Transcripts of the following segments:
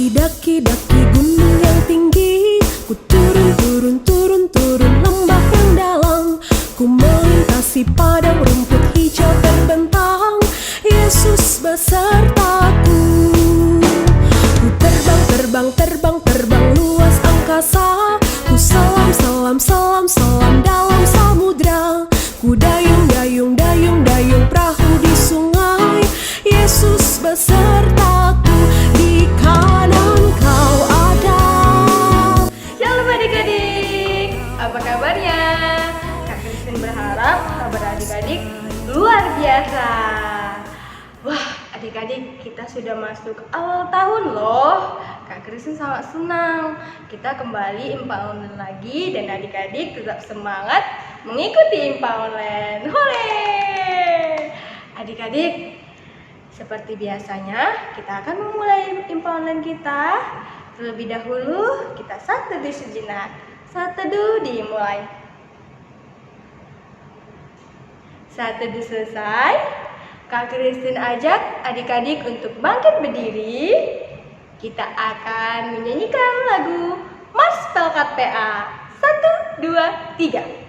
Daki-daki gunung yang tinggi, ku turun lembah yang dalam, ku melintasi padang rumput hijau terbentang. Yesus besertaku. Ku terbang luas angkasa, ku selam dalam samudra, ku dayung perahu di sungai. Yesus besertaku, di kanan kau ada. Shalom adik-adik, apa kabarnya? Kak Christine berharap kabar adik-adik luar biasa. Wah, adik-adik, kita sudah masuk awal tahun loh. Kak Christine sangat senang. Kita kembali IMPA online lagi dan adik-adik tetap semangat mengikuti IMPA online. Hore! Adik-adik, seperti biasanya kita akan memulai IMPA online kita. Terlebih dahulu kita saat teduh sejenak. Saat teduh dimulai. Saat teduh selesai, Kak Christine ajak adik-adik untuk bangkit berdiri. Kita akan menyanyikan lagu Mars Pelkat PA. 1, 2, 3.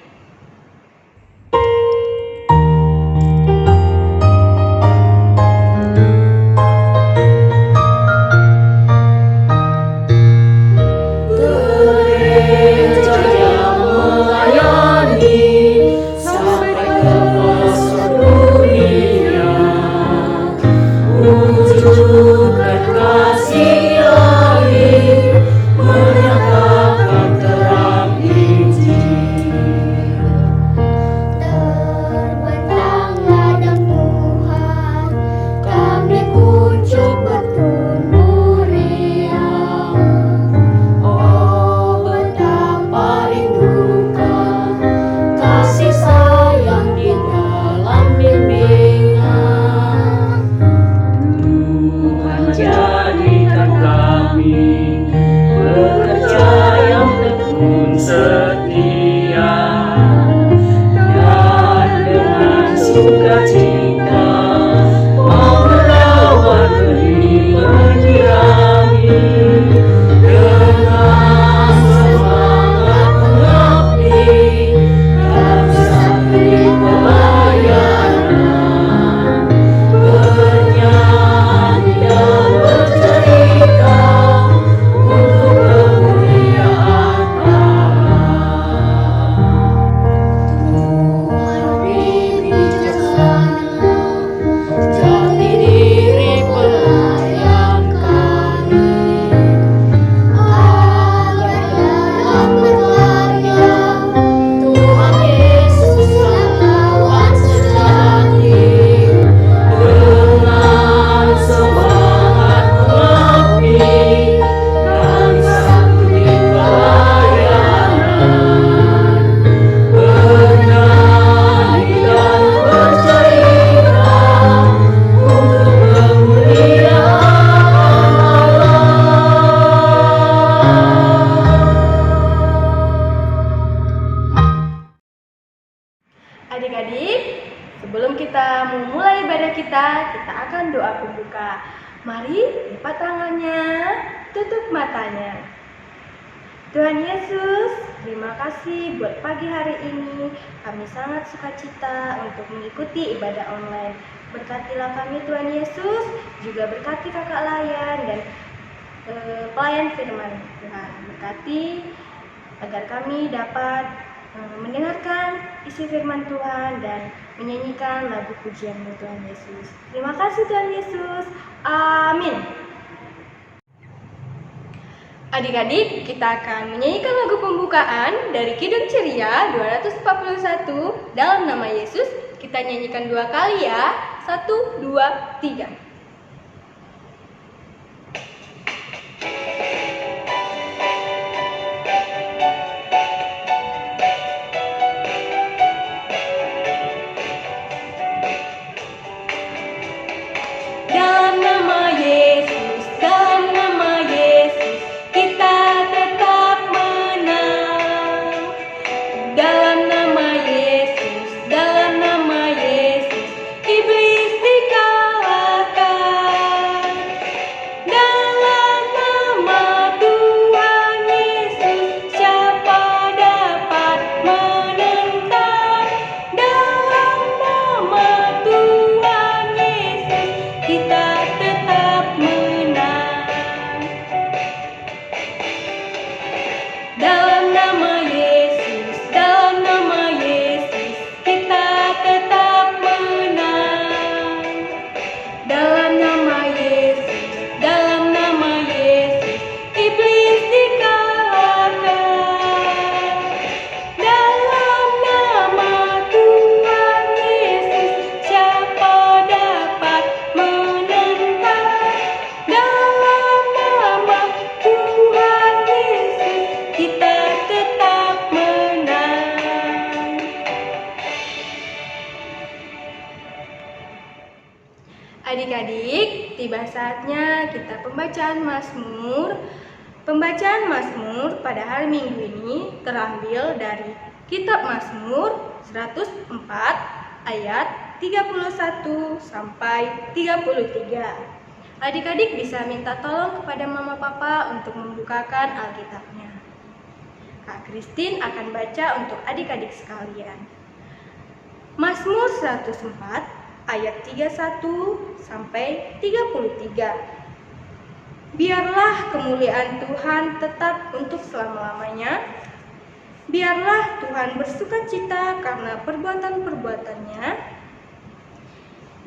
Adik-adik, sebelum kita memulai ibadah kita akan doa pembuka. Mari lipat tangannya, tutup matanya. Tuhan Yesus, terima kasih buat pagi hari ini. Kami sangat sukacita untuk mengikuti ibadah online. Berkatilah kami Tuhan Yesus, juga berkati kakak Layan dan pelayan firman Tuhan. Berkati agar kami dapat mendengarkan isi firman Tuhan dan menyanyikan lagu pujian Tuhan Yesus. Terima kasih Tuhan Yesus. Amin. Adik-adik, kita akan menyanyikan lagu pembukaan dari Kidung Ceria 241 dalam nama Yesus. Kita nyanyikan 2 kali ya. 1, 2, 3. Dalam nama Yesus, iblis dikalahkan. saatnya kita pembacaan Mazmur. Pembacaan Mazmur pada hari Minggu ini terambil dari Kitab Mazmur 104 ayat 31 sampai 33. Adik-adik bisa minta tolong kepada mama papa untuk membukakan Alkitabnya. Kak Christine akan baca untuk adik-adik sekalian. Mazmur 104 ayat 31 sampai 33. Biarlah kemuliaan Tuhan tetap untuk selama-lamanya. Biarlah Tuhan bersukacita karena perbuatan-perbuatannya.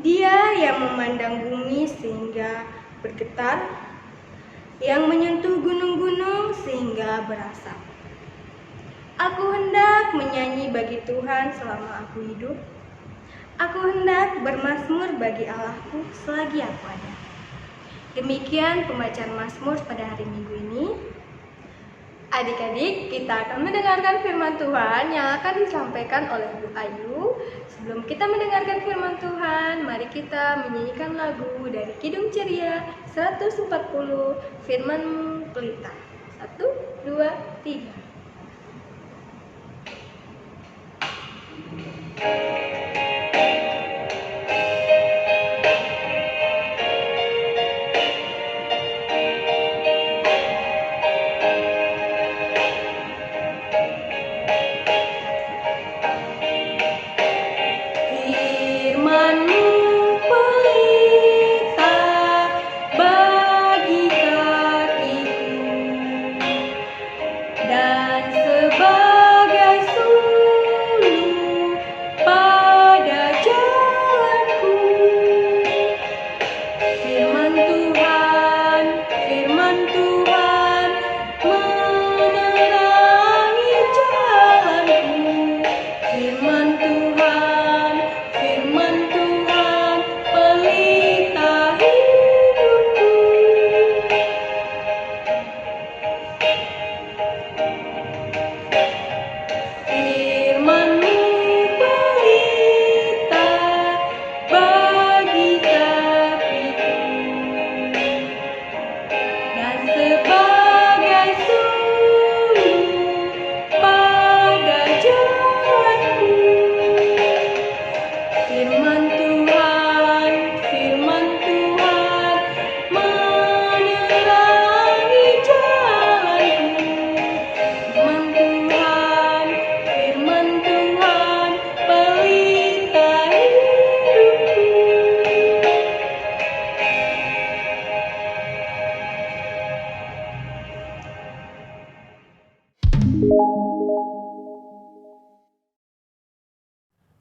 Dia yang memandang bumi sehingga bergetar, yang menyentuh gunung-gunung sehingga berasap. Aku hendak menyanyi bagi Tuhan selama aku hidup. Aku hendak bermazmur bagi Allahku selagi aku ada. Demikian pembacaan Mazmur pada hari Minggu ini. Adik-adik, kita akan mendengarkan firman Tuhan yang akan disampaikan oleh Bu Ayu. Sebelum kita mendengarkan firman Tuhan, mari kita menyanyikan lagu dari Kidung Ceria 140, Firman Pelita. 1, 2, 3.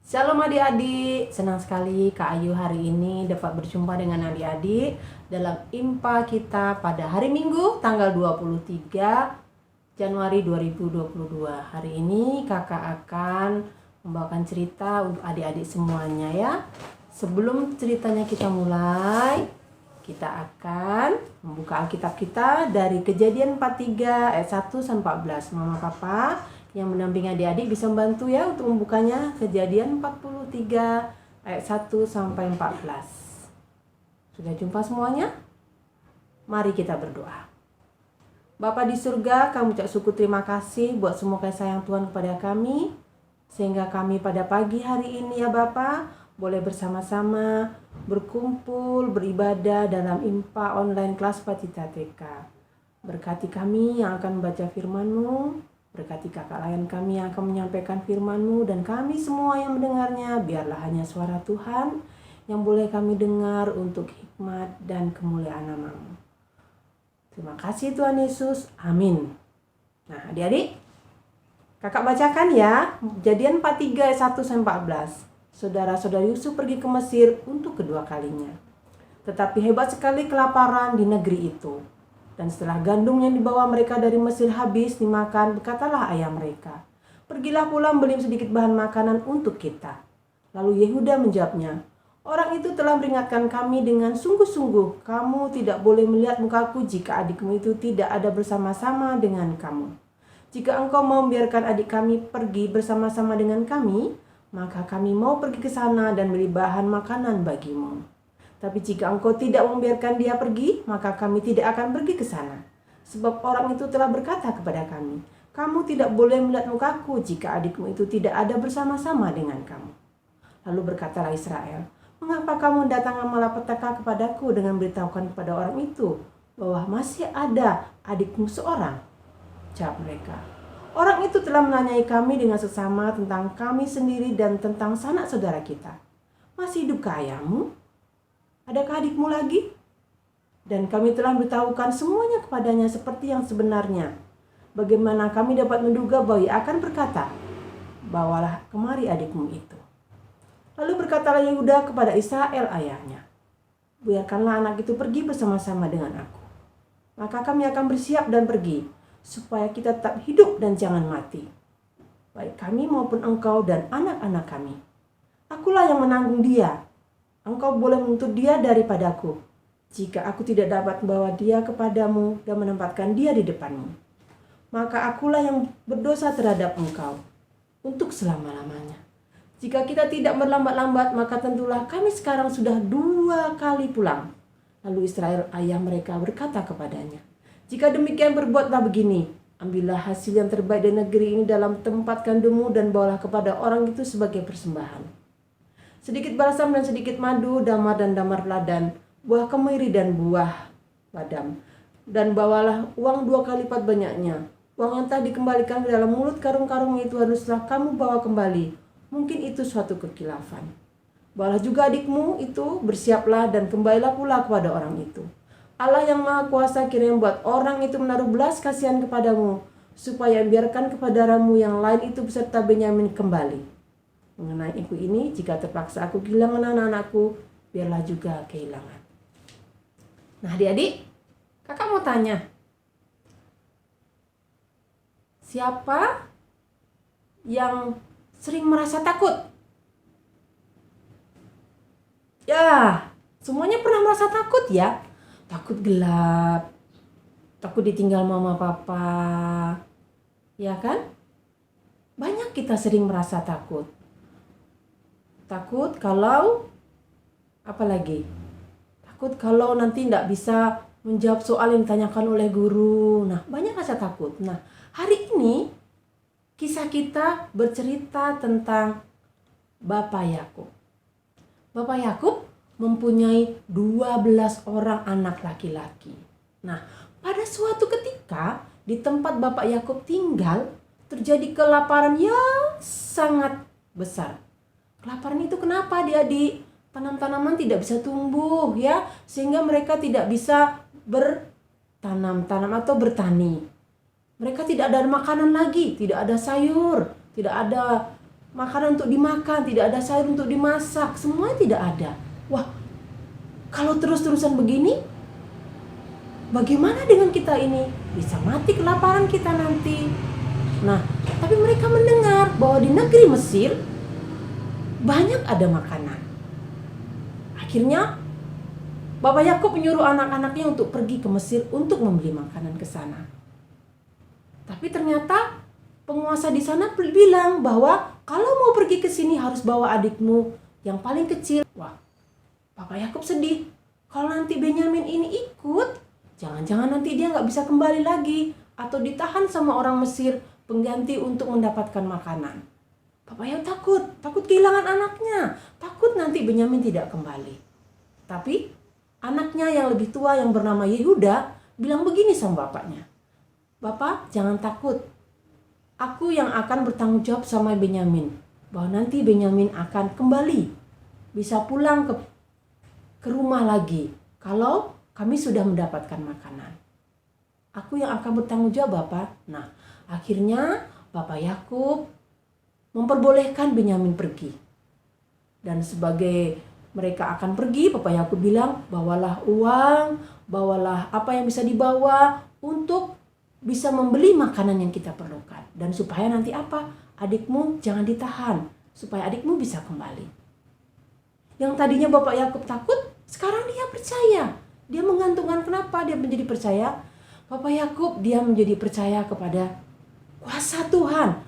Shalom adik-adik, senang sekali Kak Ayu hari ini dapat berjumpa dengan adik-adik dalam IMPA kita pada hari Minggu tanggal 23 Januari 2022. Hari ini kakak akan membawakan cerita untuk adik-adik semuanya ya. Sebelum ceritanya kita mulai, kita akan membuka Alkitab kita dari Kejadian 43 ayat 1 sampai 14. Mama Papa yang mendampingi adik-adik bisa membantu ya untuk membukanya. Kejadian 43 ayat 1 sampai 14. Sudah jumpa semuanya? Mari kita berdoa. Bapa di surga, kami ucap syukur terima kasih buat semua kasih sayang Tuhan kepada kami, sehingga kami pada pagi hari ini ya Bapa boleh bersama-sama berkumpul beribadah dalam IMPA online kelas Pacita TK. Berkati kami yang akan membaca firman-Mu, berkati kakak lain kami yang akan menyampaikan firman-Mu, dan kami semua yang mendengarnya, biarlah hanya suara Tuhan yang boleh kami dengar untuk hikmat dan kemuliaan nama-Mu. Terima kasih Tuhan Yesus, amin. Nah adik-adik, kakak bacakan ya, Kejadian 43 ayat 1 sampai 14. Saudara-saudara Yusuf pergi ke Mesir untuk kedua kalinya. Tetapi hebat sekali kelaparan di negeri itu. Dan setelah gandum yang dibawa mereka dari Mesir habis dimakan, berkatalah ayah mereka, "Pergilah pulang beli sedikit bahan makanan untuk kita." Lalu Yehuda menjawabnya, "Orang itu telah memperingatkan kami dengan sungguh-sungguh, kamu tidak boleh melihat mukaku jika adikmu itu tidak ada bersama-sama dengan kamu. Jika engkau mau membiarkan adik kami pergi bersama-sama dengan kami, maka kami mau pergi ke sana dan beli bahan makanan bagimu." Tapi jika engkau tidak membiarkan dia pergi, maka kami tidak akan pergi ke sana. Sebab orang itu telah berkata kepada kami, kamu tidak boleh melihat mukaku jika adikmu itu tidak ada bersama-sama dengan kamu. Lalu berkatalah Israel, mengapa kamu datang malapetaka kepadaku dengan beritahukan kepada orang itu bahwa masih ada adikmu seorang? Jawab mereka, orang itu telah menanyai kami dengan sesama tentang kami sendiri dan tentang sanak saudara kita. Masih hidupkah ayahmu? Adakah adikmu lagi? Dan kami telah beritahukan semuanya kepadanya seperti yang sebenarnya. Bagaimana kami dapat menduga bahwa ia akan berkata, bawalah kemari adikmu itu. Lalu berkatalah Yehuda kepada Israel ayahnya, biarkanlah anak itu pergi bersama-sama dengan aku. Maka kami akan bersiap dan pergi, supaya kita tetap hidup dan jangan mati. Baik kami maupun engkau dan anak-anak kami. Akulah yang menanggung dia. Engkau boleh menuntut dia daripadaku, jika aku tidak dapat membawa dia kepadamu dan menempatkan dia di depanmu. Maka akulah yang berdosa terhadap engkau untuk selama-lamanya. Jika kita tidak berlambat-lambat, maka tentulah kami sekarang sudah 2 kali pulang. Lalu Israel ayah mereka berkata kepadanya, jika demikian berbuatlah begini, ambillah hasil yang terbaik dari negeri ini dalam tempat kandungmu dan bawalah kepada orang itu sebagai persembahan. Sedikit balsam dan sedikit madu, damar dan damar ladan, buah kemiri dan buah badam. Dan bawalah uang 2 kali lipat banyaknya. Uang yang telah dikembalikan ke dalam mulut karung-karung itu haruslah kamu bawa kembali. Mungkin itu suatu kekilafan. Bawalah juga adikmu itu, bersiaplah dan kembalilah pula kepada orang itu. Allah yang Maha Kuasa kiranya membuat orang itu menaruh belas kasihan kepadamu, supaya biarkan kepada-Mu yang lain itu beserta Benyamin kembali. Mengenai ibu ini, jika terpaksa aku kehilangan anak-anakku, biarlah juga kehilangan. Nah adik-adik, kakak mau tanya, siapa yang sering merasa takut? Ya, semuanya pernah merasa takut ya. Takut gelap, takut ditinggal mama papa, ya kan? Banyak kita sering merasa takut. Takut kalau, apa lagi? Takut kalau nanti tidak bisa menjawab soal yang ditanyakan oleh guru. Nah, banyak rasa takut. Nah, hari ini kisah kita bercerita tentang Bapak Yakub. Bapak Yakub mempunyai 12 orang anak laki-laki. Nah, pada suatu ketika di tempat Bapak Yakub tinggal terjadi kelaparan yang sangat besar. Kelaparan itu kenapa adik-adik? Tanam-tanaman tidak bisa tumbuh ya, sehingga mereka tidak bisa bertanam-tanam atau bertani. Mereka tidak ada makanan lagi, tidak ada sayur, tidak ada makanan untuk dimakan, tidak ada sayur untuk dimasak, semuanya tidak ada. Wah, kalau terus-terusan begini, bagaimana dengan kita ini? Bisa mati kelaparan kita nanti. Nah, tapi mereka mendengar bahwa di negeri Mesir banyak ada makanan. Akhirnya Bapak Yakub menyuruh anak-anaknya untuk pergi ke Mesir untuk membeli makanan ke sana. Tapi ternyata penguasa di sana bilang bahwa kalau mau pergi ke sini harus bawa adikmu yang paling kecil. Wah, Bapak Yakub sedih. Kalau nanti Benyamin ini ikut, jangan-jangan nanti dia nggak bisa kembali lagi atau ditahan sama orang Mesir pengganti untuk mendapatkan makanan. Bapak Yakub takut kehilangan anaknya, takut nanti Benyamin tidak kembali. Tapi anaknya yang lebih tua yang bernama Yehuda bilang begini sama bapaknya, Bapak jangan takut, aku yang akan bertanggung jawab sama Benyamin, bahwa nanti Benyamin akan kembali, bisa pulang ke rumah lagi kalau kami sudah mendapatkan makanan. Aku yang akan bertanggung jawab Bapak. Nah, akhirnya Bapak Yakub memperbolehkan Benyamin pergi. Dan sebagai mereka akan pergi, Bapak Yakub bilang, bawalah uang, bawalah apa yang bisa dibawa untuk bisa membeli makanan yang kita perlukan. Dan supaya nanti apa? Adikmu jangan ditahan, supaya adikmu bisa kembali. Yang tadinya Bapak Yakub takut, sekarang dia percaya. Dia menggantungkan, kenapa dia menjadi percaya? Bapak Yakub dia menjadi percaya kepada kuasa Tuhan.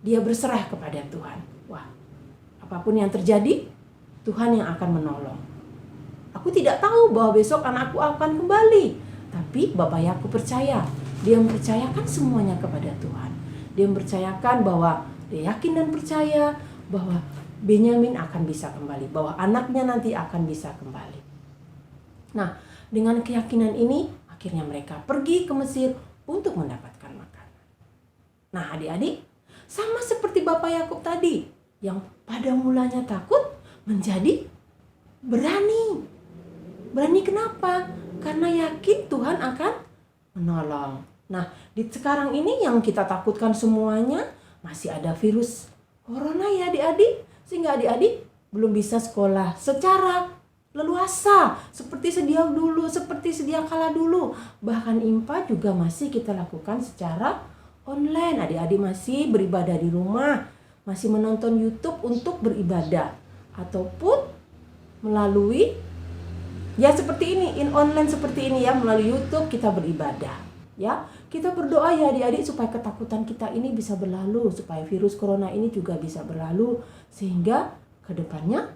Dia berserah kepada Tuhan. Wah, apapun yang terjadi, Tuhan yang akan menolong. Aku tidak tahu bahwa besok anakku akan kembali. Tapi Bapak Yakub percaya. Dia mempercayakan semuanya kepada Tuhan. Dia mempercayakan bahwa dia yakin dan percaya bahwa Benyamin akan bisa kembali, bahwa anaknya nanti akan bisa kembali. Nah, dengan keyakinan ini akhirnya mereka pergi ke Mesir untuk mendapatkan makanan. Nah, adik-adik, sama seperti Bapak Yakub tadi yang pada mulanya takut menjadi berani. Berani kenapa? Karena yakin Tuhan akan menolong. Nah, di sekarang ini yang kita takutkan semuanya masih ada virus corona ya adik-adik. Sehingga adik-adik belum bisa sekolah secara leluasa seperti sedia dulu, seperti sedia kala dulu. Bahkan IMPA juga masih kita lakukan secara online. Adik-adik masih beribadah di rumah, masih menonton YouTube untuk beribadah, ataupun melalui ya seperti ini, online seperti ini ya, melalui YouTube kita beribadah. Ya, kita berdoa ya adik-adik supaya ketakutan kita ini bisa berlalu, supaya virus corona ini juga bisa berlalu, sehingga kedepannya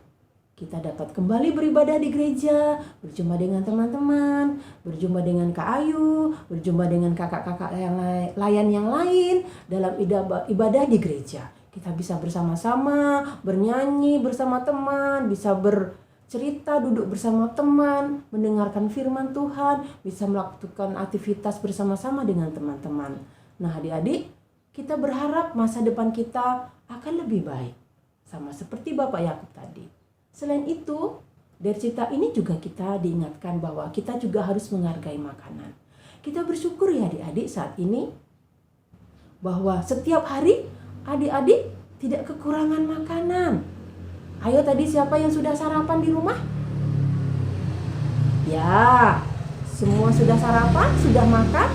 kita dapat kembali beribadah di gereja, berjumpa dengan teman-teman, berjumpa dengan Kak Ayu, berjumpa dengan kakak-kakak yang lain yang lain dalam ibadah di gereja. Kita bisa bersama-sama bernyanyi bersama teman, bisa bercerita duduk bersama teman, mendengarkan firman Tuhan, bisa melakukan aktivitas bersama-sama dengan teman-teman. Nah adik-adik, kita berharap masa depan kita akan lebih baik, sama seperti Bapak Yakub tadi. Selain itu, dari cerita ini juga kita diingatkan bahwa kita juga harus menghargai makanan. Kita bersyukur ya adik-adik saat ini bahwa setiap hari adik-adik tidak kekurangan makanan. Ayo tadi siapa yang sudah sarapan di rumah? Ya, semua sudah sarapan, sudah makan.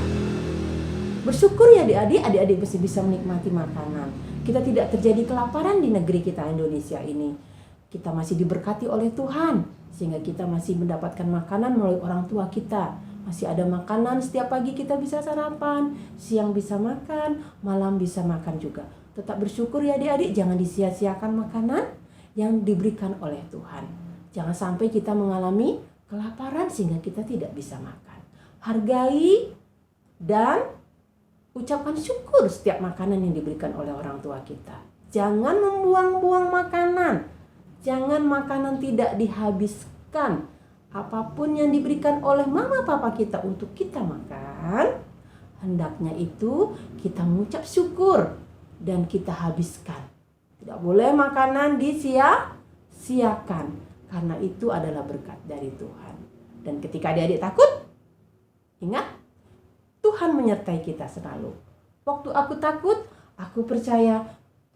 Bersyukur ya adik-adik masih bisa menikmati makanan. Kita tidak terjadi kelaparan di negeri kita Indonesia ini. Kita masih diberkati oleh Tuhan sehingga kita masih mendapatkan makanan melalui orang tua kita. Masih ada makanan, setiap pagi kita bisa sarapan, siang bisa makan, malam bisa makan juga. Tetap bersyukur ya adik-adik, jangan disia-siakan makanan yang diberikan oleh Tuhan. Jangan sampai kita mengalami kelaparan sehingga kita tidak bisa makan. Hargai dan ucapkan syukur setiap makanan yang diberikan oleh orang tua kita. Jangan membuang-buang makanan. Jangan makanan tidak dihabiskan. Apapun yang diberikan oleh mama papa kita untuk kita makan, hendaknya itu kita mengucap syukur dan kita habiskan. Tidak boleh makanan disia-siakan, karena itu adalah berkat dari Tuhan. Dan ketika adik-adik takut, ingat, Tuhan menyertai kita selalu. Waktu aku takut, aku percaya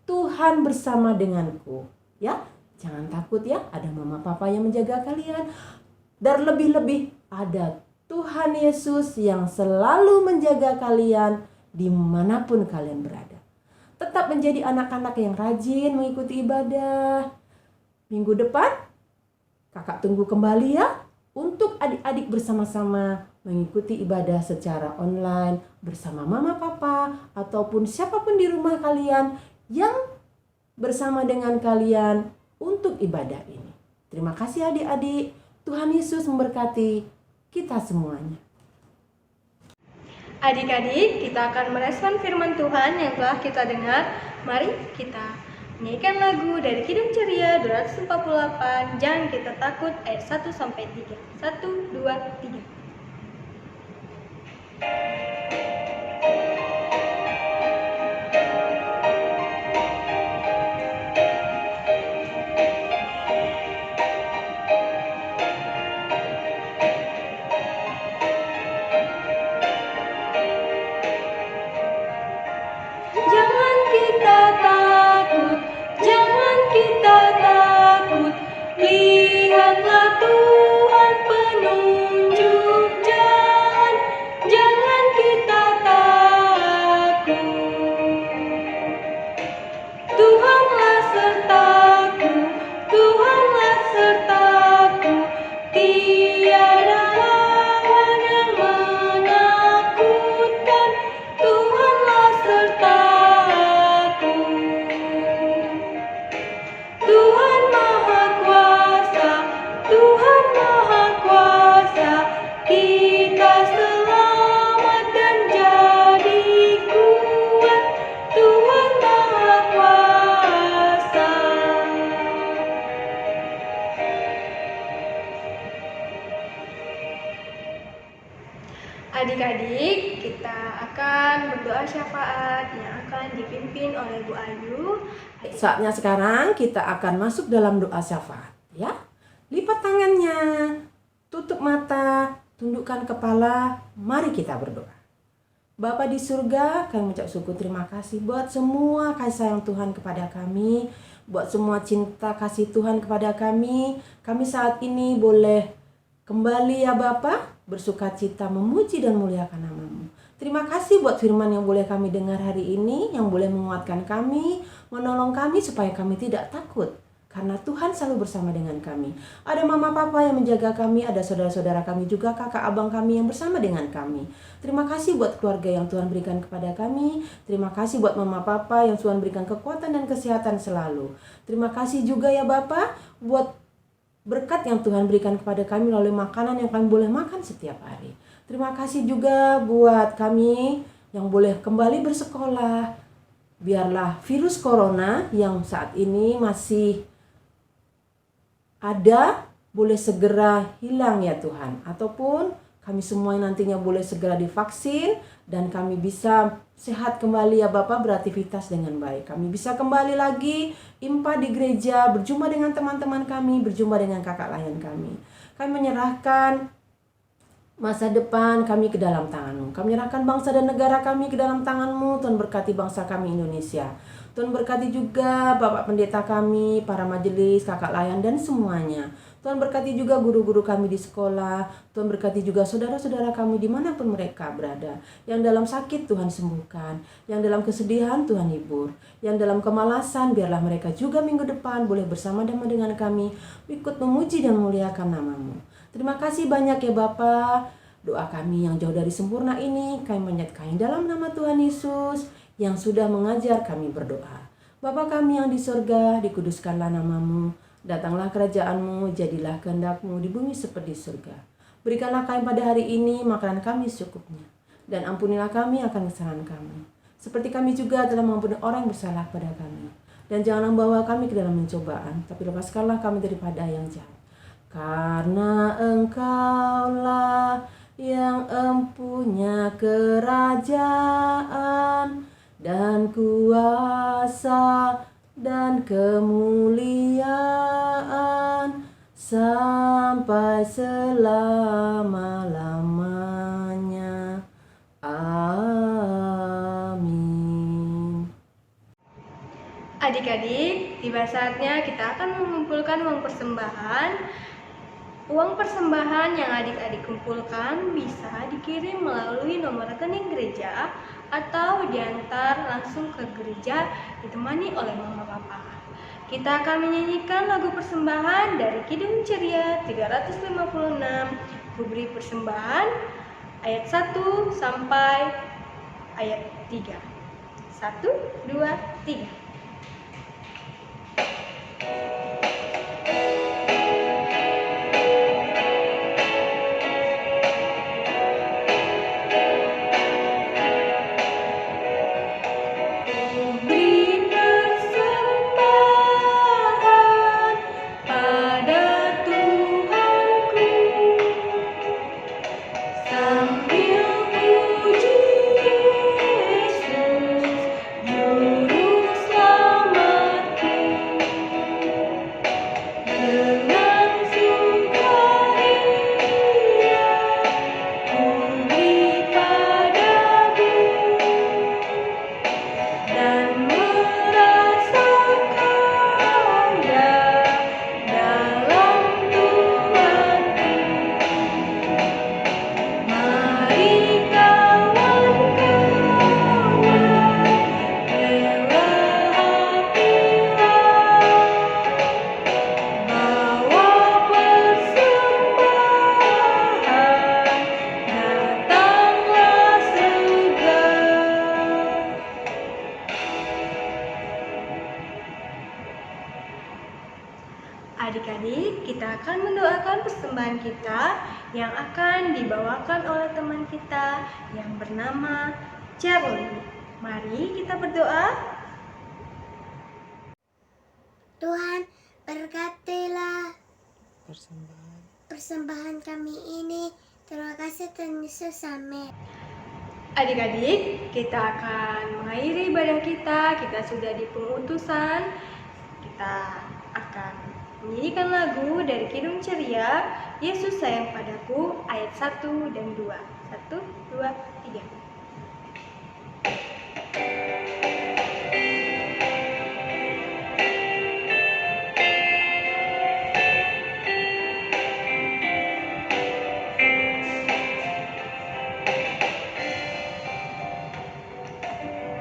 Tuhan bersama denganku. Ya, jangan takut ya, ada mama papa yang menjaga kalian. Dan lebih-lebih ada Tuhan Yesus yang selalu menjaga kalian dimanapun kalian berada. Tetap menjadi anak-anak yang rajin mengikuti ibadah. Minggu depan, kakak tunggu kembali ya, untuk adik-adik bersama-sama mengikuti ibadah secara online bersama mama papa ataupun siapapun di rumah kalian yang bersama dengan kalian untuk ibadah ini. Terima kasih adik-adik. Tuhan Yesus memberkati kita semuanya. Adik-adik, kita akan merespon firman Tuhan yang telah kita dengar. Mari kita nyanyikan lagu dari Kidung Ceria 248, Jangan Kita Takut, ayat 1-3. 1, 2, 3. Jangan kita takut, jangan kita takut. Lihatlah Tuhan penunjuk Adik-adik, kita akan berdoa syafaat yang akan dipimpin oleh Bu Ayu. Saatnya sekarang kita akan masuk dalam doa syafaat, ya. Lipat tangannya, tutup mata, tundukkan kepala, mari kita berdoa. Bapa di surga, kami mengucap syukur terima kasih buat semua kasih sayang Tuhan kepada kami, buat semua cinta kasih Tuhan kepada kami. Kami saat ini boleh kembali ya Bapa, bersukacita memuji dan muliakan nama-Mu. Terima kasih buat firman yang boleh kami dengar hari ini, yang boleh menguatkan kami, menolong kami supaya kami tidak takut. Karena Tuhan selalu bersama dengan kami. Ada mama papa yang menjaga kami, ada saudara-saudara kami juga, kakak abang kami yang bersama dengan kami. Terima kasih buat keluarga yang Tuhan berikan kepada kami. Terima kasih buat mama papa yang Tuhan berikan kekuatan dan kesehatan selalu. Terima kasih juga ya Bapa buat berkat yang Tuhan berikan kepada kami melalui makanan yang kami boleh makan setiap hari. Terima kasih juga buat kami yang boleh kembali bersekolah. Biarlah virus corona yang saat ini masih ada boleh segera hilang ya Tuhan. Ataupun kami semua yang nantinya boleh segera divaksin dan kami bisa sehat kembali ya Bapak, beraktivitas dengan baik. Kami bisa kembali lagi impa di gereja, berjumpa dengan teman-teman kami, berjumpa dengan kakak layan kami. Kami menyerahkan masa depan kami ke dalam tangan-Mu. Kami menyerahkan bangsa dan negara kami ke dalam tangan-Mu. Tuhan berkati bangsa kami Indonesia. Tuhan berkati juga Bapak Pendeta kami, para majelis, kakak layan dan semuanya. Tuhan berkati juga guru-guru kami di sekolah. Tuhan berkati juga saudara-saudara kami dimanapun mereka berada. Yang dalam sakit Tuhan sembuhkan. Yang dalam kesedihan Tuhan hibur. Yang dalam kemalasan biarlah mereka juga minggu depan boleh bersama-sama dengan kami ikut memuji dan memuliakan nama-Mu. Terima kasih banyak ya Bapa. Doa kami yang jauh dari sempurna ini kami menyerahkan dalam nama Tuhan Yesus yang sudah mengajar kami berdoa. Bapa kami yang di surga, dikuduskanlah nama-Mu. Datanglah kerajaan-Mu, jadilah kehendak-Mu di bumi seperti di surga. Berikanlah kami pada hari ini makanan kami secukupnya. Dan ampunilah kami akan kesalahan kami. Seperti kami juga telah mengampuni orang yang bersalah pada kami. Dan jangan membawa kami ke dalam pencobaan, tapi lepaskanlah kami daripada yang jahat. Karena Engkaulah yang empunya kerajaan dan kuasa dan kemuliaan sampai selama-lamanya. Amin. Adik-adik, tiba saatnya kita akan mengumpulkan uang persembahan. Uang persembahan yang adik-adik kumpulkan bisa dikirim melalui nomor rekening gereja atau diantar langsung ke gereja ditemani oleh mama papa. Kita akan menyanyikan lagu persembahan dari Kidung Ceria 356, Kuberi Persembahan, ayat 1 sampai ayat 3. 1, 2, 3. Adik-adik, kita akan mendoakan persembahan kita yang akan dibawakan oleh teman kita yang bernama Charlie. Mari kita berdoa. Tuhan, berkatilah persembahan kami ini Terima kasih Tuhan Yesus. Amin. Adik-adik, kita akan mengakhiri ibadah kita. Kita sudah di pengutusan. Kita akan menyanyikan lagu dari Kidung Ceria, Yesus Sayang Padaku, ayat 1 dan 2. 1, 2, 3.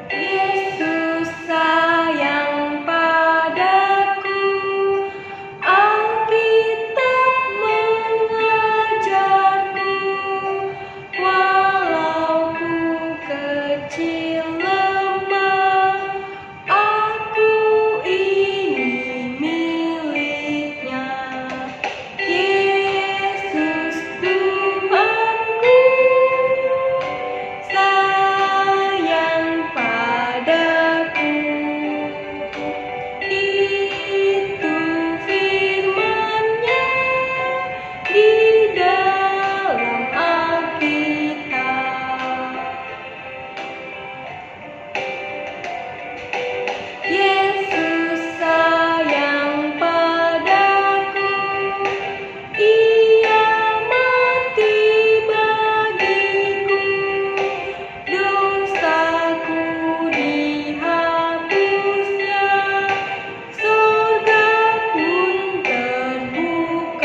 Yesus sayang padaku, Alkitab mengajarku, walau ku kecil lemah, aku ini miliknya. Yesus Tuhanku, sayang padaku. Itu firman-Nya di dalam Alkitab. Yesus sayang padaku, Ia mati bagiku, dosaku dihapusnya, surga pun terbukalah.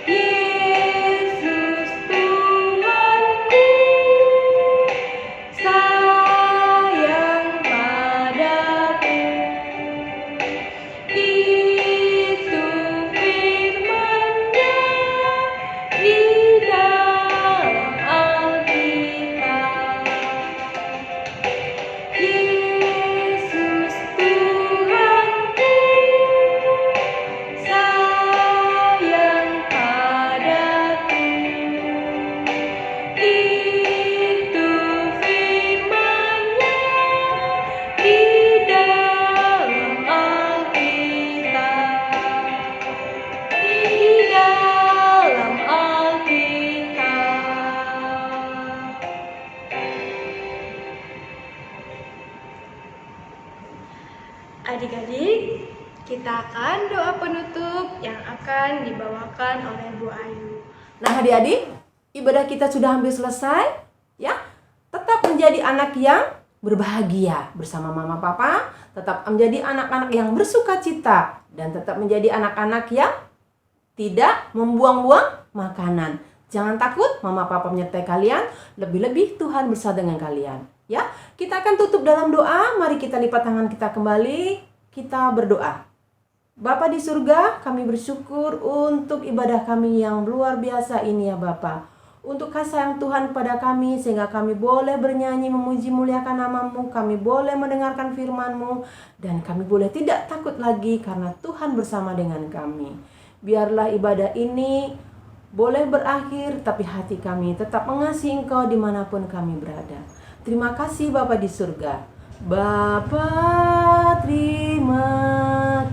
Yesus Tuhanku, sayang padaku. Itu firman-Nya di dalam Alkitab. Yesus Tuhanku, sayang padaku. Itu firman-Nya di dalam Alkitab. Di dalam Alkitab. Adik-adik, kita akan doa penutup yang akan dibawakan oleh Bu Ayu. Nah adik-adik, ibadah kita sudah hampir selesai ya. Tetap menjadi anak yang berbahagia bersama mama papa, tetap menjadi anak-anak yang bersuka cita, dan tetap menjadi anak-anak yang tidak membuang-buang makanan. Jangan takut, mama papa menyertai kalian, lebih-lebih Tuhan bersama dengan kalian. Ya, kita akan tutup dalam doa. Mari kita lipat tangan kita kembali, kita berdoa. Bapa di surga, kami bersyukur untuk ibadah kami yang luar biasa ini ya Bapa. Untuk kasih sayang Tuhan pada kami, sehingga kami boleh bernyanyi memuji muliakan nama-Mu, kami boleh mendengarkan firman-Mu, dan kami boleh tidak takut lagi karena Tuhan bersama dengan kami. Biarlah ibadah ini boleh berakhir, tapi hati kami tetap mengasihi Engkau dimanapun kami berada. Terima kasih Bapa di surga. Bapa, terima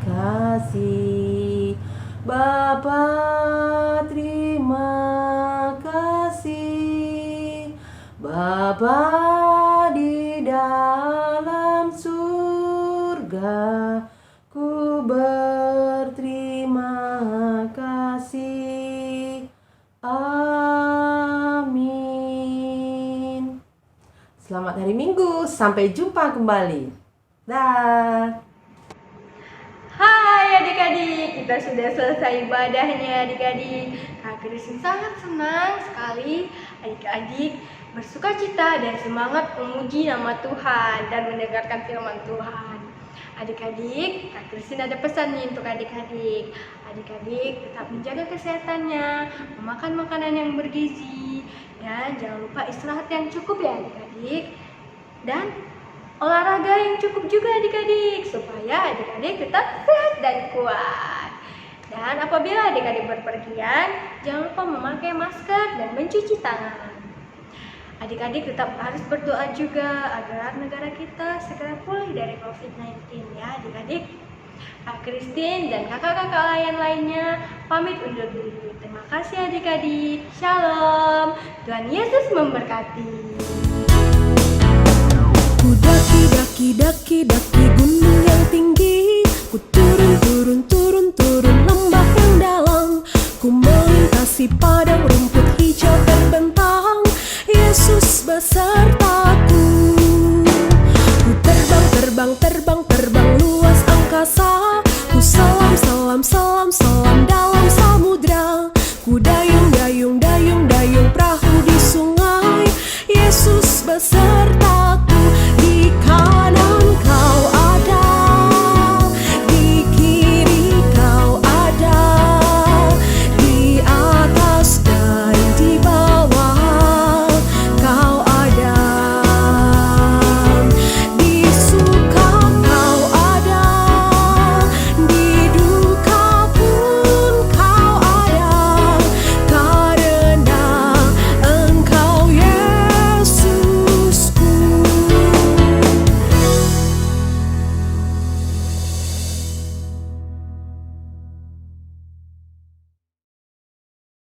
kasih. Bapa, terima kasih. Bapa di dalam surga, ku berterima kasih. Amin. Selamat hari Minggu, sampai jumpa kembali. Dah. Hai adik-adik, kita sudah selesai ibadahnya adik-adik. Kak Christine sangat senang sekali adik-adik bersuka cita dan semangat memuji nama Tuhan dan mendengarkan firman Tuhan. Adik-adik, Kak Christine ada pesan nih untuk adik-adik. Adik-adik tetap menjaga kesehatannya, memakan makanan yang bergizi, dan jangan lupa istirahat yang cukup ya adik-adik. Dan olahraga yang cukup juga adik-adik, supaya adik-adik tetap sehat dan kuat. Dan apabila adik-adik berpergian, jangan lupa memakai masker dan mencuci tangan. Adik-adik tetap harus berdoa juga agar negara kita segera pulih dari COVID-19 ya adik-adik. Kak Christine dan kakak-kakak lainnya pamit undur diri. Terima kasih adik-adik. Shalom. Tuhan Yesus memberkati. Ku daki gunung yang tinggi, ku turun lembah yang dalam, ku melintasi padang rumput hijau terbentang. Yesus besertaku. Ku terbang